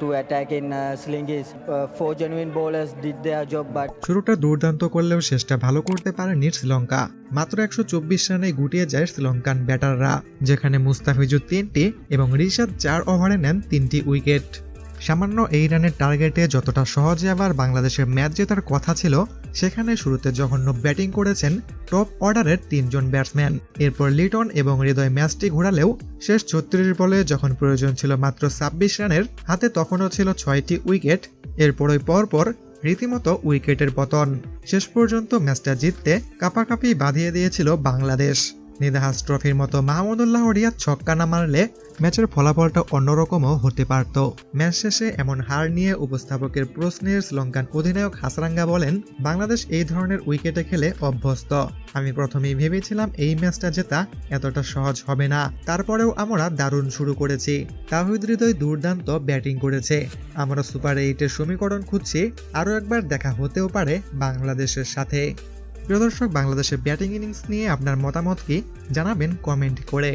to attack in Sri Lanka. Four genuine bowlers did their job, but শুরুটা দুর্দান্ত করলেও শেষটা ভালো করতে পারেনি শ্রীলঙ্কা। মাত্র 124 রানে গুটিয়ে যায় শ্রীলঙ্কান ব্যাটাররা, যেখানে মুস্তাফিজুর 3টি এবং রিশাদ 4 ওভারে নেন 3টি উইকেট। সামান্য এই রানের টার্গেটে যতটা সহজে আবার বাংলাদেশের ম্যাচ জেতার কথা ছিল, সেখানে শুরুতে জঘন্য ব্যাটিং করেছেন টপ অর্ডারের 3 জন ব্যাটসম্যান। এরপর লিটন এবং হৃদয় ম্যাচটি ঘোরালেও শেষ 36 বলে যখন প্রয়োজন ছিল মাত্র 26 রানের, হাতে তখনও ছিল 6টি উইকেট। এরপরই পরপর রীতিমতো উইকেটের পতন। শেষ পর্যন্ত ম্যাচটা জিততে কাপাকাপি বাঁধিয়ে দিয়েছিল বাংলাদেশ। নিদাহাস ট্রফির মতো মাহমুদুল্লাহ রিয়াদ ছক্কা না মারলে ম্যাচের ফলাফলটা অন্যরকমও হতে পারত। ম্যাচ শেষে এমন হার নিয়ে উপস্থাপকের প্রশ্নে শ্রীলঙ্কান অধিনায়ক হাসরাঙ্গা বলেন, বাংলাদেশ এই ধরনের উইকেটে খেলে অভ্যস্ত। আমি প্রথমেই ভেবেছিলাম এই ম্যাচটা জেতা এতটা সহজ হবে না, তারপরেও আমরা দারুণ শুরু করেছি। তাওহিদ হৃদয় দুর্দান্ত ব্যাটিং করেছে। আমরা সুপার 8-এর সমীকরণ খুঁজছি, আরও একবার দেখা হতেও পারে বাংলাদেশের সাথে। প্রিয় দর্শক, বাংলাদেশের ব্যাটিং ইনিংস নিয়ে আপনার মতামত কি জানাবেন কমেন্ট করে।